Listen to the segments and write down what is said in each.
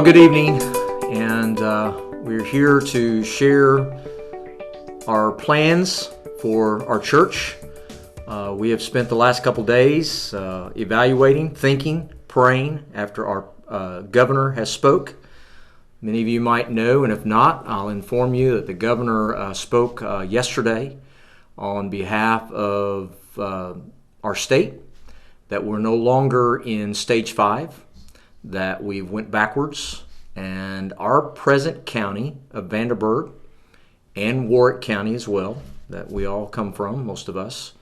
Well, good evening, and we're here to share our plans for our church. We have spent the last couple days evaluating, thinking, praying after our governor has spoke. Many of you might know, and if not, I'll inform you that the governor spoke yesterday on behalf of our state, that we're no longer in stage 5, that we went backwards, and our present county of Vanderburgh and Warwick County as well, that we all come from, most of us,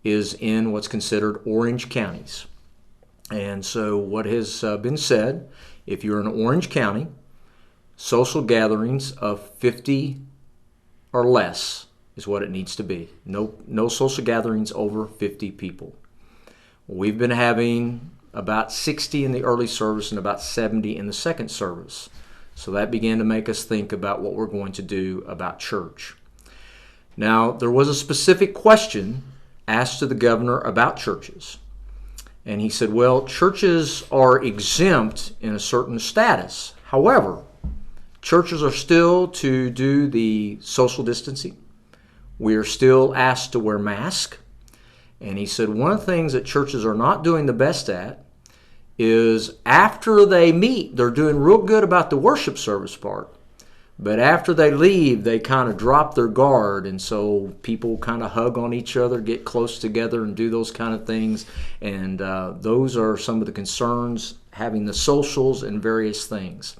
is in what's considered orange counties. And so what has been said, if you're in Orange County, social gatherings of 50 or less is what it needs to be. No social gatherings over 50 people. We've been having about 60 in the early service and about 70 in the second service. So that began to make us think about what we're going to do about church. Now, there was a specific question asked to the governor about churches. And he said, well, churches are exempt in a certain status. However, churches are still to do the social distancing. We are still asked to wear masks. And he said one of the things that churches are not doing the best at is after they meet, they're doing real good about the worship service part. But after they leave, they kind of drop their guard. And so people kind of hug on each other, get close together, and do those kind of things. And those are some of the concerns, having the socials and various things.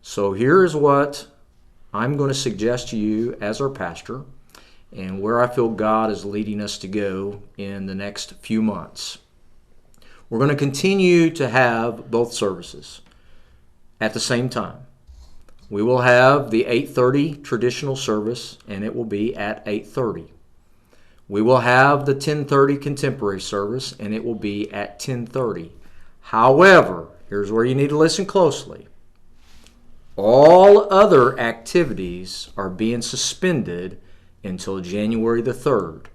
So here's what I'm going to suggest to you as our pastor, and where I feel God is leading us to go in the next few months. We're going to continue to have both services at the same time. We will have the 8:30 traditional service, and it will be at 8:30. We will have the 10:30 contemporary service, and it will be at 10:30. However, here's where you need to listen closely. All other activities are being suspended until January the 3rd.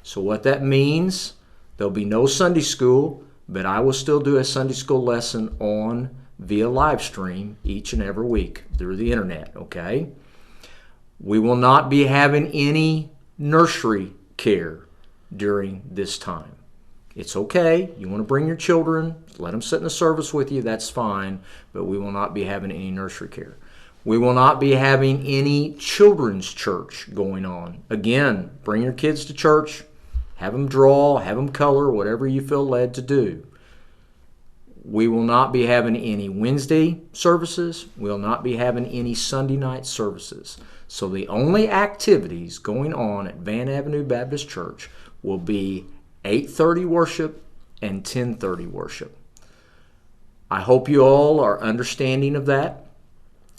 So what that means, there'll be no Sunday school, but I will still do a Sunday school lesson on via live stream each and every week through the internet, okay? We will not be having any nursery care during this time. It's okay. You want to bring your children, let them sit in the service with you, that's fine, but we will not be having any nursery care. We will not be having any children's church going on. Again, bring your kids to church, have them draw, have them color, whatever you feel led to do. We will not be having any Wednesday services. We will not be having any Sunday night services. So the only activities going on at Van Avenue Baptist Church will be 8:30 worship and 10:30 worship. I hope you all are understanding of that.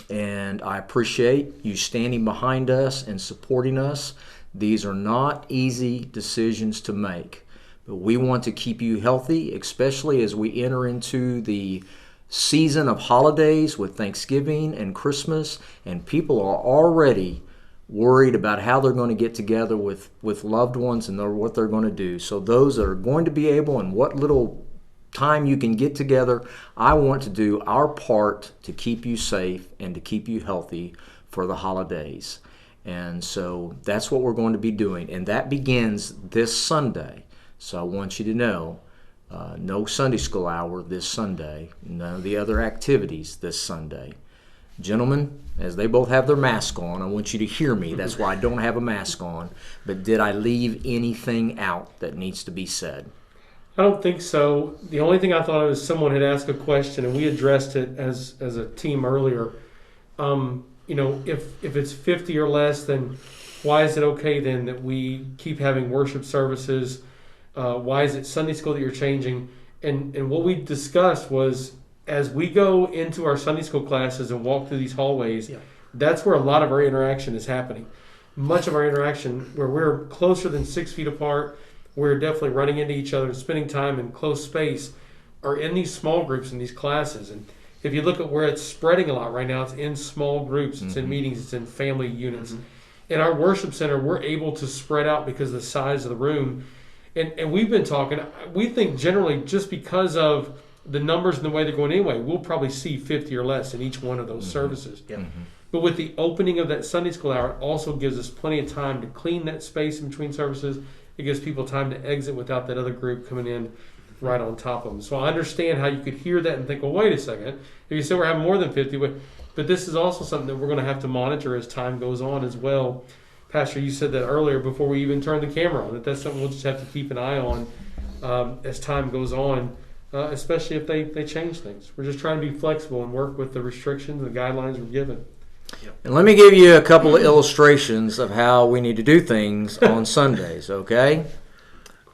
And I appreciate you standing behind us and supporting us. These are not easy decisions to make, but we want to keep you healthy, especially as we enter into the season of holidays with Thanksgiving and Christmas, and people are already worried about how they're going to get together with loved ones and what they're going to do. So those that are going to be able, and what little time you can get together, I want to do our part to keep you safe and to keep you healthy for the holidays. And so that's what we're going to be doing, and that begins this Sunday. So I want you to know, no Sunday school hour this Sunday, none of the other activities this Sunday. Gentlemen, as they both have their mask on, I want you to hear me. That's why I don't have a mask on. But did I leave anything out that needs to be said? I don't think so. The only thing I thought of is someone had asked a question, and we addressed it as a team earlier. If it's 50 or less, then why is it okay then that we keep having worship services? Why is it Sunday school that you're changing? And what we discussed was, as we go into our Sunday school classes and walk through these hallways, that's where a lot of our interaction is happening. Much of our interaction, where we're closer than 6 feet apart, we're definitely running into each other and spending time in close space, are in these small groups in these classes. And if you look at where it's spreading a lot right now, it's in small groups, it's in meetings, it's in family units. In our worship center, we're able to spread out because of the size of the room. And we've been talking, we think generally just because of the numbers and the way they're going anyway, we'll probably see 50 or less in each one of those services. Yep. But with the opening of that Sunday school hour, it also gives us plenty of time to clean that space in between services. It gives people time to exit without that other group coming in right on top of them. So I understand how you could hear that and think, well, wait a second. If you say we're having more than 50, but this is also something that we're going to have to monitor as time goes on as well. Pastor, you said that earlier before we even turned the camera on, that's something we'll just have to keep an eye on as time goes on, especially if they change things. We're just trying to be flexible and work with the restrictions and the guidelines we're given. And let me give you a couple of illustrations of how we need to do things on Sundays, okay?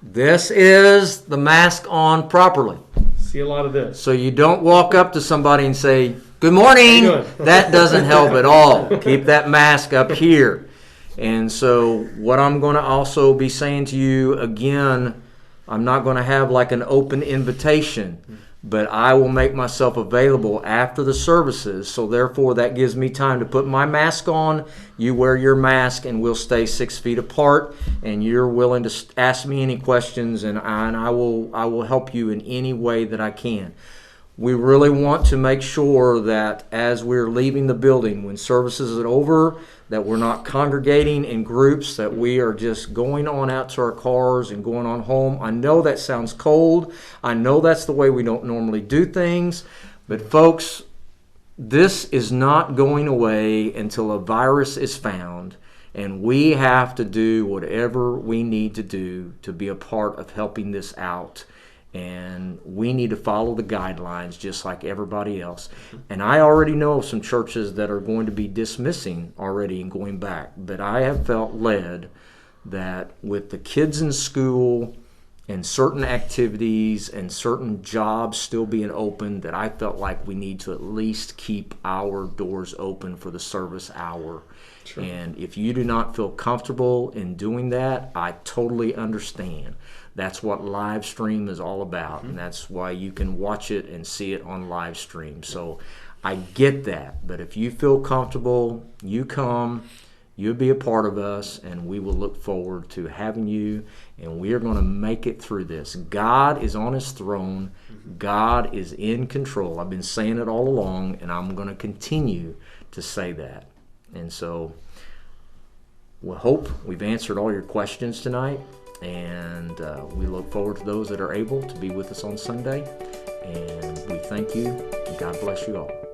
This is the mask on properly. See a lot of this. So you don't walk up to somebody and say, "Good morning." How you doing? That doesn't help at all. Keep that mask up here. And so what I'm going to also be saying to you again, I'm not going to have like an open invitation, but I will make myself available after the services. So therefore that gives me time to put my mask on, you wear your mask, and we'll stay 6 feet apart, and you're willing to ask me any questions, and I will help you in any way that I can. We really want to make sure that as we're leaving the building, when services are over, that we're not congregating in groups, that we are just going on out to our cars and going on home. I know that sounds cold. I know that's the way we don't normally do things. But folks, this is not going away until a virus is found. And we have to do whatever we need to do to be a part of helping this out. And we need to follow the guidelines just like everybody else. And I already know of some churches that are going to be dismissing already and going back. But I have felt led that with the kids in school and certain activities and certain jobs still being open, that I felt like we need to at least keep our doors open for the service hour. Sure. And if you do not feel comfortable in doing that, I totally understand. That's what live stream is all about, and that's why you can watch it and see it on live stream. So I get that, but if you feel comfortable, you come, you'll be a part of us, and we will look forward to having you, and we are going to make it through this. God is on his throne. God is in control. I've been saying it all along, and I'm going to continue to say that. And so we hope we've answered all your questions tonight. And we look forward to those that are able to be with us on Sunday. And we thank you. God bless you all.